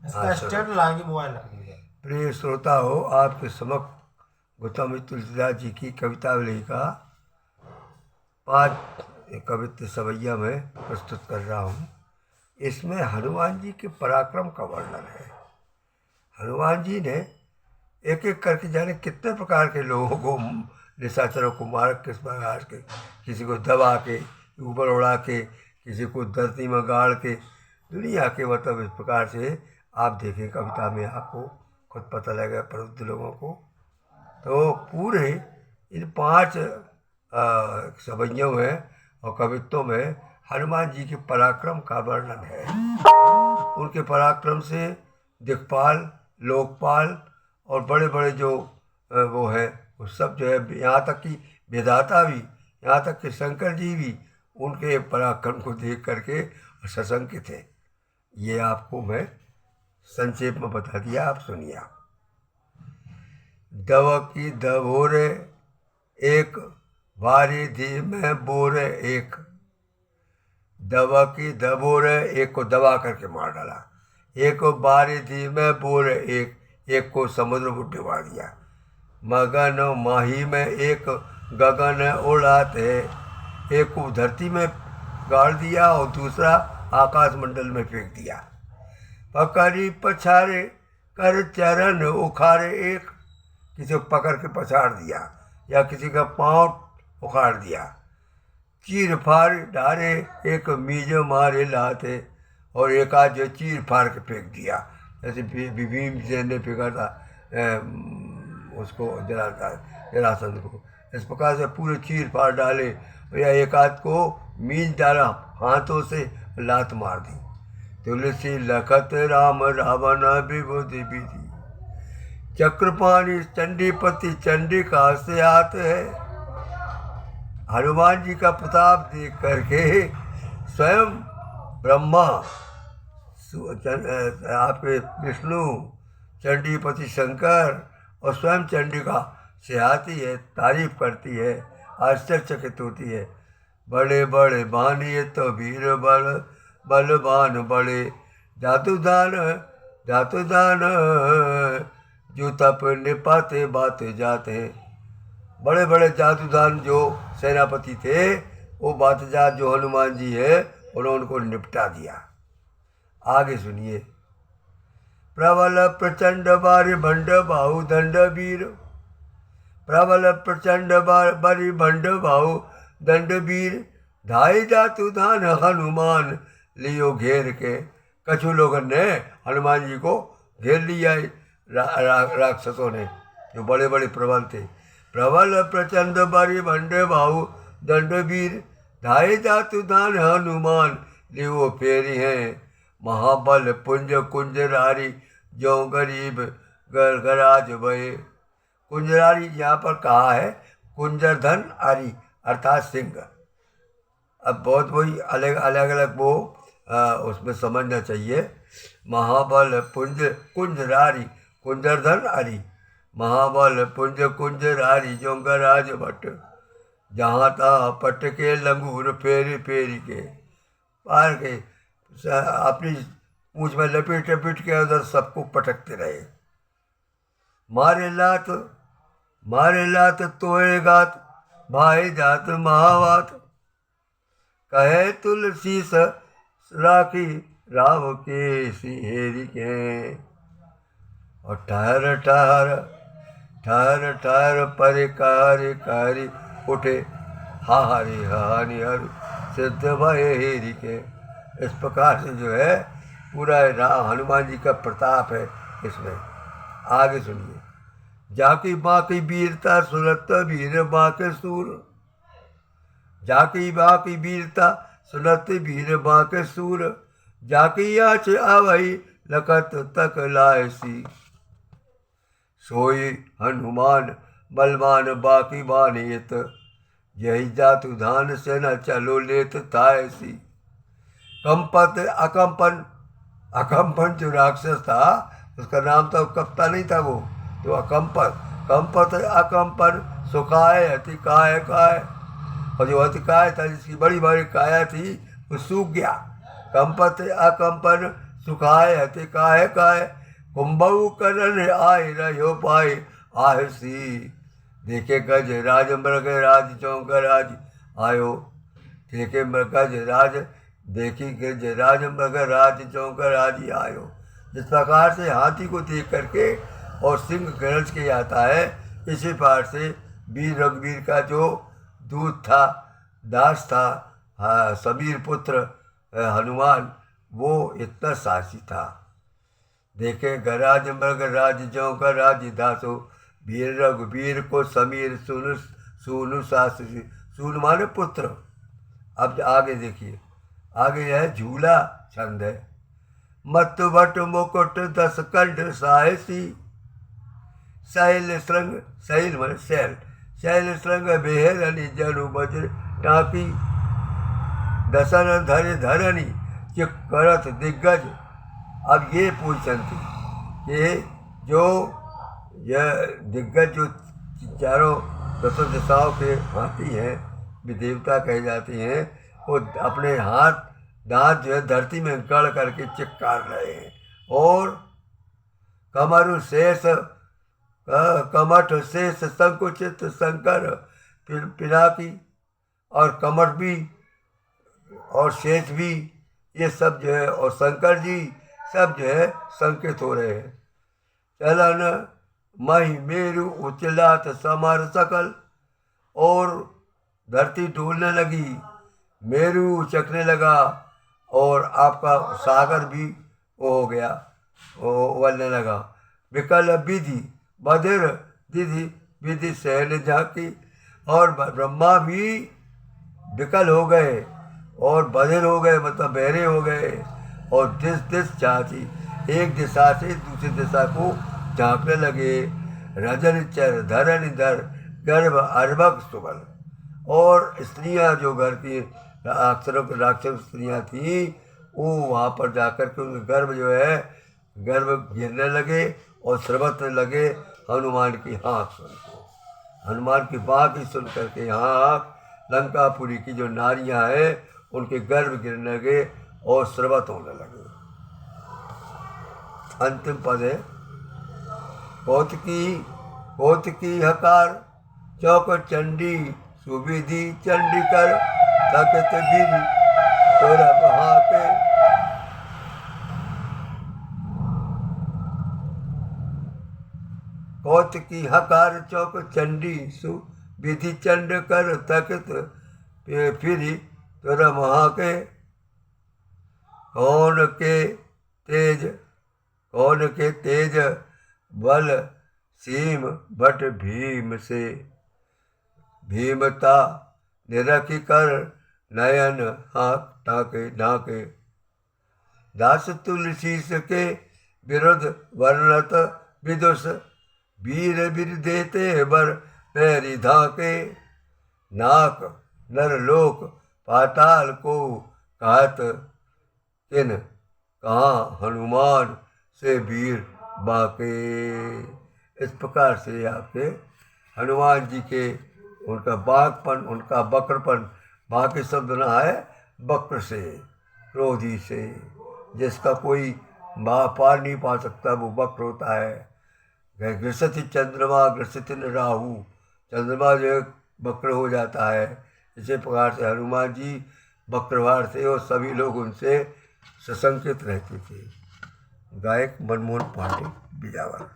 इसका स्टैंड लाएंगे, मोबाइल लगेगा। प्रिय श्रोता हो, आपके समक्ष गौतम तुलसीदास जी की कवितावली का 5 कवित्व सवैया में प्रस्तुत कर रहा हूँ। इसमें हनुमान जी के पराक्रम का वर्णन है। हनुमान जी ने एक एक करके जाने कितने प्रकार के लोगों को, निशाचरों को मार, किस प्रकार के, किसी को दबा के ऊपर उड़ा के, किसी को धरती में गाड़ के, दुनिया के मतलब इस प्रकार से आप देखें कविता में, आपको खुद पता लगेगा प्रबुद्ध लोगों को। तो पूरे इन 5 सवैयों में और कवित्वों में हनुमान जी के पराक्रम का वर्णन है। उनके पराक्रम से दिक्पाल, लोकपाल और बड़े बड़े जो वो है, वो सब जो है, यहाँ तक कि विधाता भी, यहाँ तक कि शंकर जी भी उनके पराक्रम को देख करके सशंकित थे। ये आपको मैं संक्षेप में बता दिया, आप सुनिए। आप दवकी दबोरे एक, भारी धी में बोरे एक। दवकी दबोरे एक को दबा करके मार डाला, एक को बारी धी में बोरे एक को समुद्र में डुबा दिया। मगन माही में एक, गगन उड़ाते, एक को धरती में गाड़ दिया और दूसरा आकाश मंडल में फेंक दिया। पकड़ी पछारे कर चरण उखाड़े एक, किसी को पकड़ के पछाड़ दिया या किसी का पांव उखाड़ दिया। चीर फाड़ डारे एक, मीज मारे लाते, और एक आध जो चीर फाड़ के फेंक दिया, जैसे भीमसेन ने फेंका था उसको, जरासंध को। इस प्रकार से पूरे चीर फाड़ डाले, या एक आध को मीज डाला हाथों से, लात मार दी। तुलसी लखत राम रावण विभूति विधि, चक्रपाणी चंडीपति चंडिका से आते है। हनुमान जी का प्रताप देख करके स्वयं ब्रह्मा, आपके विष्णु, चंडीपति शंकर और स्वयं चंडिका से आती है, तारीफ करती है, आश्चर्यचकित होती है। बड़े बड़े बानिए तो वीर बल, बलवान बड़े, जातुदान जातुदान, जो तप निपाते बाते जाते। बड़े बड़े जादूदान जो सेनापति थे, वो बातजात जो हनुमान जी है, उन्होंने उनको निपटा दिया। आगे सुनिए। प्रबल प्रचंड बारी भंड बाहु दंड वीर, प्रबल प्रचंड बारी भंड बाहु दंड वीर, धाई जातु धान हनुमान लियो घेर के। कछु लोगों ने हनुमान जी को घेर लिया, राक्षसों ने, जो बड़े बड़े प्रबल थे। प्रबल प्रचंड बारी भंड बाहु दंड वीर, धाई जातु धान हनुमान लियो फेरी हैं। महाबल पुंज कुंजरारी, जो गरीब गराज भये। कुंजरारी यहाँ पर कहा है कुंजरधन आरी, अर्थात सिंह। अब बहुत वही अलग अलग वो उसमें समझना चाहिए। महाबल पुंज कुंजरारी, कुंजरधन आरी, महाबल पुंज कुंजरारी, जो गराज भट्ट, जहाँ तहाँ पट के लंगूर फेरी फेरी के। पार के अपनी पूंछ में लपेट लपेट के उधर सबको पटकते रहे। मारे लात तोड़े गात, भाई जात महावात, कहे तुलसी राखी राव के सिहेरी के। और ठहर ठहर ठहर ठहर पर कारी उठे, हाहारी हानि हर सिद्ध भय हेरी के। इस प्रकार से जो है पूरा हनुमान जी का प्रताप है इसमें। आगे सुनिए। जाकी बाकी वीरता सुनत वीर बाके सूर, जाकी बाकी वीरता सुनत वीर बाके सूर, जाकी आच आवई लखत तक लायसी। सोई हनुमान बलवान बाकी बानियत, यही जातु धान से न चलो लेत तायसी। कंपत अकंपन, अकंपन जो राक्षस था उसका नाम तो कपता नहीं था, वो तो अकंपन, कंपत अकंपन, सुखाय अतिकाय काय। और जो अतिकाय था, जिसकी बड़ी बड़ी काया थी, वो सूख गया। कंपत अकंपन सुखाए हति काहे काहे कुंभऊ करन आय रहो पाए आहसी। देखे गज राज मृग राज चौंक राज आयो। देखे गज राज देखी गज राज मृग राज चौंक राज आयो। इस प्रकार से हाथी को देख करके और सिंह गरज के आता है, इसी प्रकार से वीर रघुवीर का जो दूत था, दास था, समीर पुत्र हनुमान, वो इतना साहसी था। देखे गराज मृग राज जौ का राज दासो, वीर रघुवीर को समीर सुनु सुनु सास। सुन माने पुत्र। अब आगे देखिए, आगे यह झूला छंद है। मत बट मुकुट दस कंठ साहसी, शैल श्रृंग, शैल माने शैल, शैल श्रृंग बेहरनी जनु वज्र टाँकी, दसन धर धरनी चिक करत दिग्गज। अब ये पोजीशन थी कि जो यह दिग्गज जो चारों दसों दिशाओं के हाथी हैं, भी देवता कहे जाते हैं, वो अपने हाथ दांत जो है धरती में गड़ करके चिक्कार रहे हैं। और कमरु शेष कमठ शेष संकुचित शंकर पिनाकी, और कमर भी और शेष भी, ये सब जो है, और शंकर जी सब जो है संकेत हो रहे हैं। चलन मही मेरु उचलात समर सकल, और धरती डोलने लगी, मेरु उचकने लगा, और आपका सागर भी वो हो गया, वो उबलने लगा। विकल विधि बधिर दीदी विधि सहल झांकी, और ब्रह्मा भी विकल हो गए और बधिर हो गए, मतलब बहरे हो गए, और दिस दिस चाहती, एक दिशा से दूसरी दिशा को झांकने लगे। रजन चर धरन धर गर्भ अर्भक सुबल, और स्त्रियां जो घर की राक्षस स्त्रियां थीं, वो वहाँ पर जाकर के उनके गर्भ जो है, गर्भ गिरने लगे और स्रवतने लगे हनुमान की हाँक सुनकर। हनुमान की बात ही सुन करके हाँक लंकापुरी की जो नारियां हैं, उनके गर्भ गिरने लगे और स्रवत होने लगे। अंतिम पद है, कौतकी हकार चौक चंडी सुविधि चंडी कर तकत गिर तोरा बहा पे। कौतकी हकार चौक चंडी सुविधि चंड कर तकत फिरी तोरा महा के। कौन के तेज बल सीम भट भीम से, भीमता निरखी कर नयन हाँक टाके ढाके। दास तुलसी के विरुद्ध वर्णत विदुष, वीर वीर देते बर पैरी धाके। नाक नर लोक पाताल को कहत किन, कहाँ हनुमान से वीर बाके। इस प्रकार से आपके हनुमान जी के उनका बाकपन, उनका बक्रपन, बाकी शब्द ना है बक्र से, क्रोधी से, जिसका कोई पार नहीं पा सकता वो बक्र होता है। ग्रसित चंद्रमा ग्रसित राहु, चंद्रमा जो है बक्र हो जाता है। इसी प्रकार से हनुमान जी बक्रवार थे और सभी लोग उनसे सशंकित रहते थे। गायक मनमोहन पांडे, बिजावर।